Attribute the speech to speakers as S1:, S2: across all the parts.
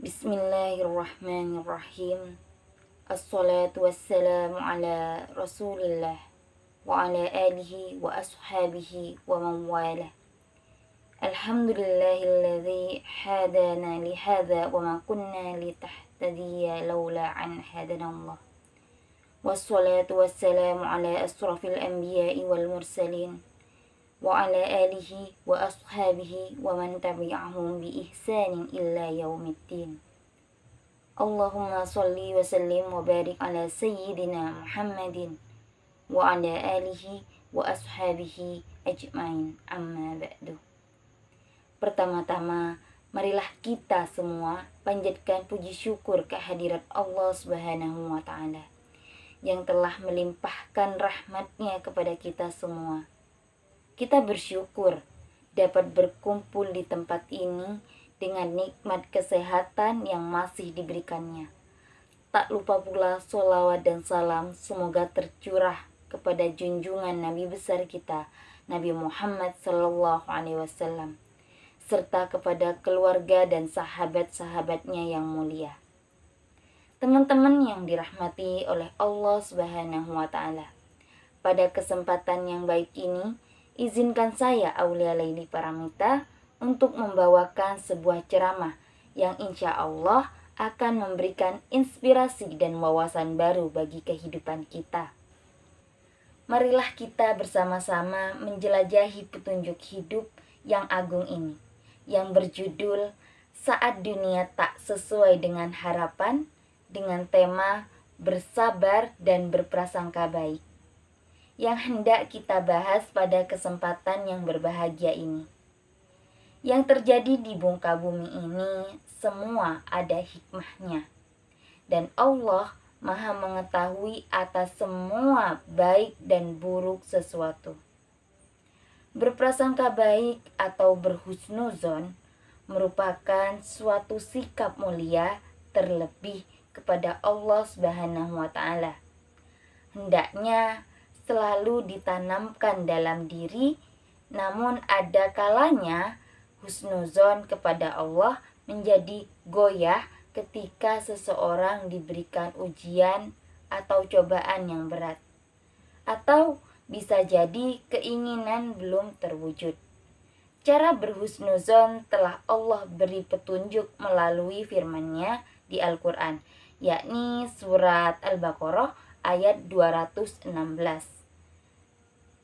S1: Bismillahirrahmanirrahim. Assalatu wassalamu ala rasulillah wa ala alihi wa ashabihi wa man walah. Alhamdulillahilladzi hadana lihadza wa ma kunna litahtadiya laula an hadana Allah. Wassalatu wassalamu ala asrafil anbiya'i wal mursalin wa ala alihi wa ashabihi wa man tabi'ahum bi ihsanin illa yaumiddin. Allahumma salli wa sallim wa barik ala sayyidina Muhammadin wa ala alihi wa ashabihi ajmain, amma ba'du. Pertama-tama, marilah kita semua panjatkan puji syukur kehadirat Allah Subhanahu wa Ta'ala yang telah melimpahkan rahmatnya kepada kita semua. Kita bersyukur dapat berkumpul di tempat ini dengan nikmat kesehatan yang masih diberikannya. Tak lupa pula sholawat dan salam semoga tercurah kepada junjungan Nabi besar kita, Nabi Muhammad SAW, serta kepada keluarga dan sahabat-sahabatnya yang mulia. Teman-teman yang dirahmati oleh Allah Subhanahu wa Ta'ala, pada kesempatan yang baik ini, izinkan saya Aulia Laili Paramita untuk membawakan sebuah ceramah yang insya Allah akan memberikan inspirasi dan wawasan baru bagi kehidupan kita. Marilah kita bersama-sama menjelajahi petunjuk hidup yang agung ini, yang berjudul Saat Dunia Tak Sesuai dengan Harapan, dengan tema bersabar dan berprasangka baik, yang hendak kita bahas pada kesempatan yang berbahagia ini. Yang terjadi di muka bumi ini semua ada hikmahnya, dan Allah Maha mengetahui atas semua baik dan buruk sesuatu. Berprasangka baik atau berhusnuzon merupakan suatu sikap mulia terlebih kepada Allah Subhanahu wa Ta'ala. Hendaknya selalu ditanamkan dalam diri, namun ada kalanya husnuzon kepada Allah menjadi goyah ketika seseorang diberikan ujian atau cobaan yang berat, atau bisa jadi keinginan belum terwujud. Cara berhusnuzon telah Allah beri petunjuk melalui firman-Nya di Al-Quran, yakni surat Al-Baqarah ayat 216.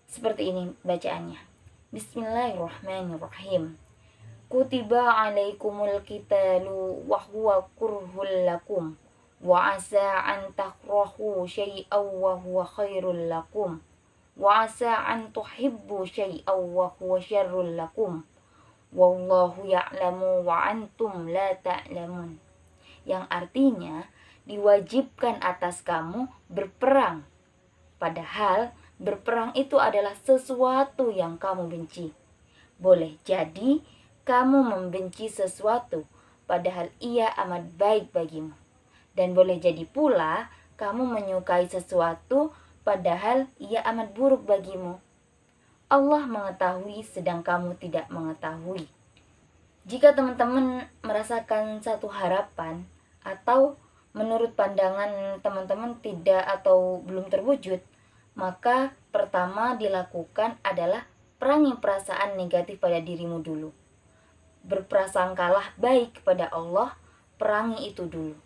S1: Seperti ini bacaannya. Bismillahirrahmanirrahim. Kutiba alaikumul qitalu wa huwa kurhul lakum wa asa an takrahu syai'aw wa huwa khairul lakum wa asa an tuhibbu syai'aw wa huwa syarrul lakum wallahu ya'lamu wa antum la ta'lamun. Yang artinya diwajibkan atas kamu berperang, padahal berperang itu adalah sesuatu yang kamu benci. Boleh jadi kamu membenci sesuatu, padahal ia amat baik bagimu. Dan boleh jadi pula kamu menyukai sesuatu, padahal ia amat buruk bagimu. Allah mengetahui sedang kamu tidak mengetahui. Jika teman-teman merasakan satu harapan atau menurut pandangan teman-teman tidak atau belum terwujud, maka pertama dilakukan adalah perangi perasaan negatif pada dirimu dulu. Berprasangkalah baik kepada Allah, perangi itu dulu.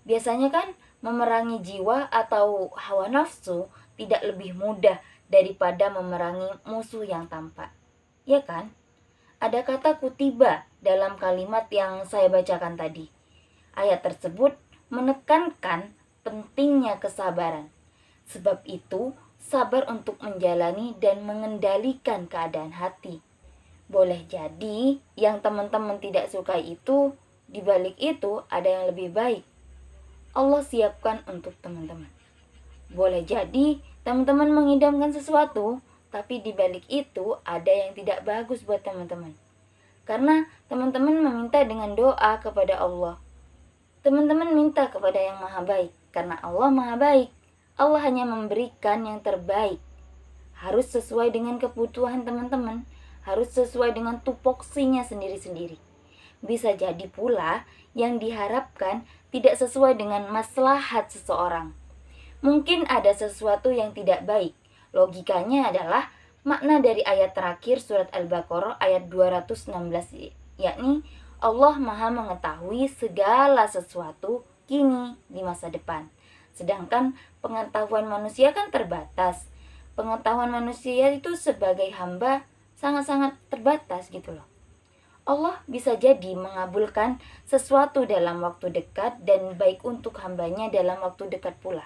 S1: Biasanya kan memerangi jiwa atau hawa nafsu tidak lebih mudah daripada memerangi musuh yang tampak. Ya kan? Ada kata kutiba dalam kalimat yang saya bacakan tadi. Ayat tersebut menekankan pentingnya kesabaran. Sebab itu, sabar untuk menjalani dan mengendalikan keadaan hati. Boleh jadi yang teman-teman tidak suka itu, di balik itu ada yang lebih baik. Allah siapkan untuk teman-teman. Boleh jadi teman-teman mengidamkan sesuatu, tapi di balik itu ada yang tidak bagus buat teman-teman. Karena teman-teman meminta dengan doa kepada Allah. Teman-teman minta kepada yang maha baik, karena Allah maha baik. Allah hanya memberikan yang terbaik. Harus sesuai dengan kebutuhan teman-teman, harus sesuai dengan tupoksinya sendiri-sendiri. Bisa jadi pula yang diharapkan tidak sesuai dengan maslahat seseorang. Mungkin ada sesuatu yang tidak baik. Logikanya adalah makna dari ayat terakhir surat Al-Baqarah ayat 216, yakni Allah Maha mengetahui segala sesuatu kini di masa depan. Sedangkan pengetahuan manusia kan terbatas. Pengetahuan manusia itu sebagai hamba sangat-sangat terbatas gitu loh. Allah bisa jadi mengabulkan sesuatu dalam waktu dekat dan baik untuk hambanya dalam waktu dekat pula.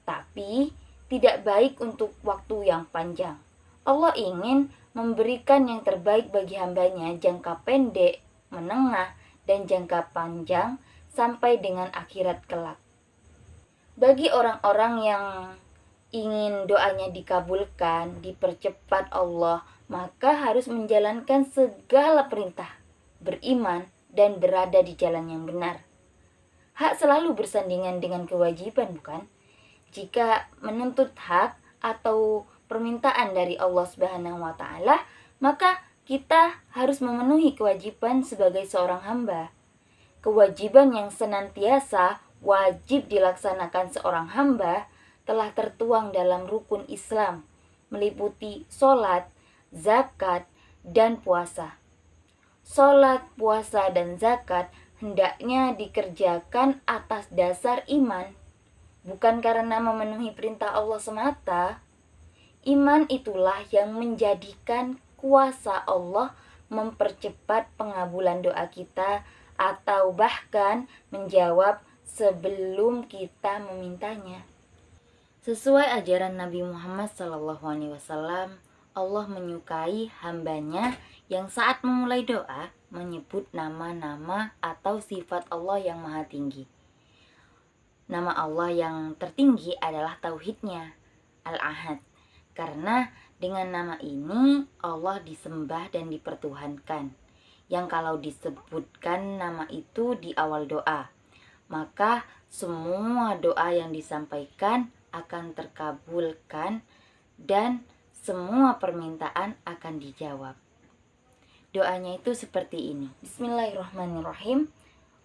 S1: Tapi tidak baik untuk waktu yang panjang. Allah ingin memberikan yang terbaik bagi hambanya jangka pendek, menengah, dan jangka panjang sampai dengan akhirat kelak. Bagi orang-orang yang ingin doanya dikabulkan, dipercepat Allah, maka harus menjalankan segala perintah, beriman, dan berada di jalan yang benar. Hak selalu bersandingan dengan kewajiban, bukan? Jika menuntut hak atau permintaan dari Allah Subhanahu wa taala, maka kita harus memenuhi kewajiban sebagai seorang hamba. Kewajiban yang senantiasa wajib dilaksanakan seorang hamba telah tertuang dalam rukun Islam, meliputi sholat, zakat, dan puasa. Sholat, puasa, dan zakat hendaknya dikerjakan atas dasar iman, bukan karena memenuhi perintah Allah semata. Iman itulah yang menjadikan kuasa Allah mempercepat pengabulan doa kita atau bahkan menjawab sebelum kita memintanya. Sesuai ajaran Nabi Muhammad SAW, Allah menyukai hambanya yang saat memulai doa menyebut nama-nama atau sifat Allah yang maha tinggi. Nama Allah yang tertinggi adalah tauhidnya, Al-Ahad. Karena dengan nama ini Allah disembah dan dipertuhankan. Yang kalau disebutkan nama itu di awal doa, maka semua doa yang disampaikan akan terkabulkan dan semua permintaan akan dijawab. Doanya itu seperti ini. Bismillahirrahmanirrahim.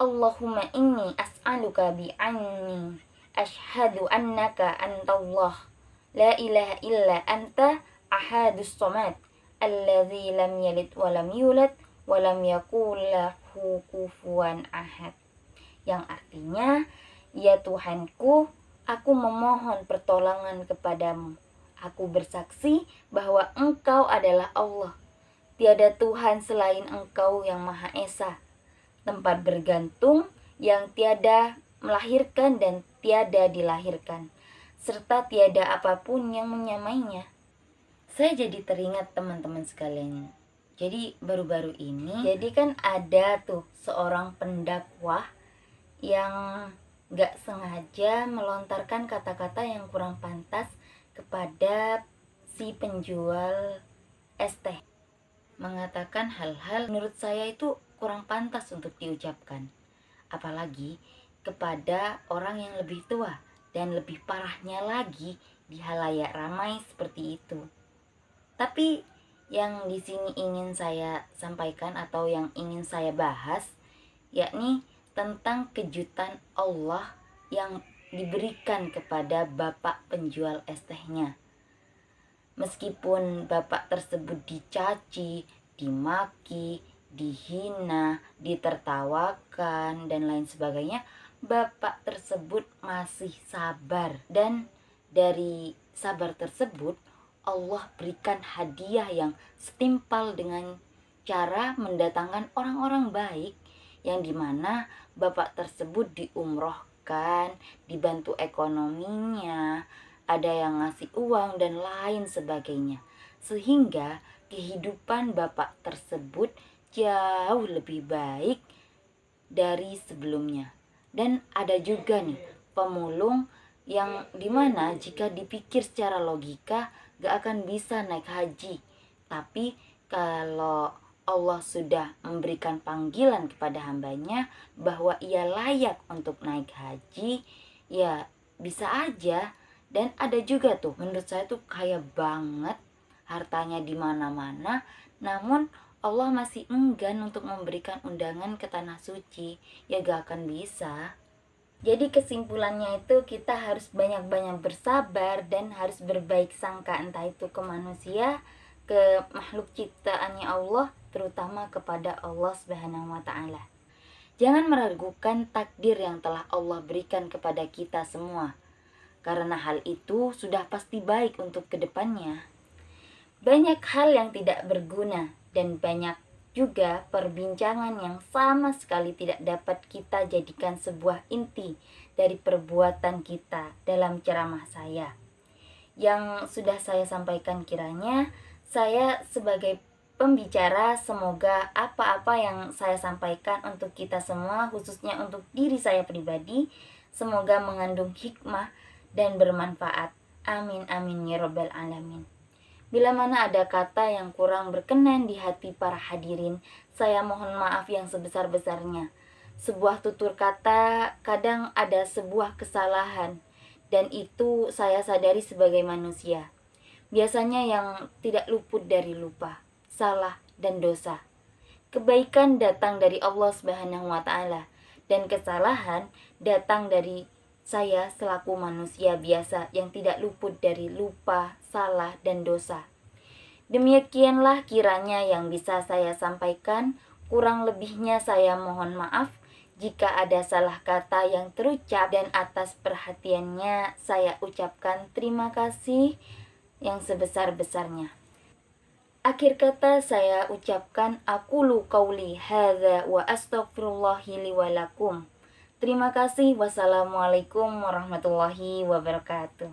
S1: Allahumma inni as'aluka bi'anni ashhadu annaka antallah la ilaha illa anta ahadus somad alladzi lam yalid wa lam yulad wa lam yakul lahu kufuwan ahad. Yang artinya, ya Tuhanku, aku memohon pertolongan kepadamu. Aku bersaksi bahwa Engkau adalah Allah. Tiada Tuhan selain Engkau yang Maha Esa. Tempat bergantung yang tiada melahirkan dan tiada dilahirkan. Serta tiada apapun yang menyamainya. Saya jadi teringat teman-teman sekalian. Jadi baru-baru ini, jadi kan ada tuh seorang pendakwah yang gak sengaja melontarkan kata-kata yang kurang pantas kepada si penjual es teh. Mengatakan hal-hal menurut saya itu kurang pantas untuk diucapkan. Apalagi kepada orang yang lebih tua dan lebih parahnya lagi di halayak ramai seperti itu. Tapi yang di sini ingin saya sampaikan atau yang ingin saya bahas yakni tentang kejutan Allah yang diberikan kepada bapak penjual es tehnya. Meskipun bapak tersebut dicaci, dimaki, dihina, ditertawakan, dan lain sebagainya, bapak tersebut masih sabar. Dan dari sabar tersebut, Allah berikan hadiah yang setimpal dengan cara mendatangkan orang-orang baik yang dimana bapak tersebut diumrohkan, dibantu ekonominya, ada yang ngasih uang dan lain sebagainya. Sehingga kehidupan bapak tersebut jauh lebih baik dari sebelumnya. Dan ada juga nih pemulung yang dimana jika dipikir secara logika gak akan bisa naik haji. Tapi kalau Allah sudah memberikan panggilan kepada hambanya bahwa ia layak untuk naik haji, ya bisa aja. Dan ada juga tuh, menurut saya tuh kaya banget, hartanya di mana-mana, namun Allah masih enggan untuk memberikan undangan ke tanah suci, ya gak akan bisa. Jadi kesimpulannya itu kita harus banyak-banyak bersabar dan harus berbaik sangka, entah itu ke manusia, ke makhluk ciptaannya Allah, terutama kepada Allah Subhanahu wa taala. Jangan meragukan takdir yang telah Allah berikan kepada kita semua, karena hal itu sudah pasti baik untuk kedepannya. Banyak hal yang tidak berguna dan banyak juga perbincangan yang sama sekali tidak dapat kita jadikan sebuah inti dari perbuatan kita dalam ceramah saya. Yang sudah saya sampaikan kiranya saya sebagai pembicara, semoga apa-apa yang saya sampaikan untuk kita semua, khususnya untuk diri saya pribadi, semoga mengandung hikmah dan bermanfaat. Amin amin ya robbal alamin. Bila mana ada kata yang kurang berkenan di hati para hadirin, saya mohon maaf yang sebesar-besarnya. Sebuah tutur kata kadang ada sebuah kesalahan, dan itu saya sadari sebagai manusia. Biasanya yang tidak luput dari lupa, salah, dan dosa. Kebaikan datang dari Allah Subhanahu wa taala, dan kesalahan datang dari saya selaku manusia biasa yang tidak luput dari lupa, salah, dan dosa. Demikianlah kiranya yang bisa saya sampaikan. Kurang lebihnya saya mohon maaf jika ada salah kata yang terucap, dan atas perhatiannya saya ucapkan terima kasih yang sebesar-besarnya. Akhir kata saya ucapkan aqulu qauli hadza wa astaghfirullahi li wa lakum. Terima kasih. Wassalamualaikum warahmatullahi wabarakatuh.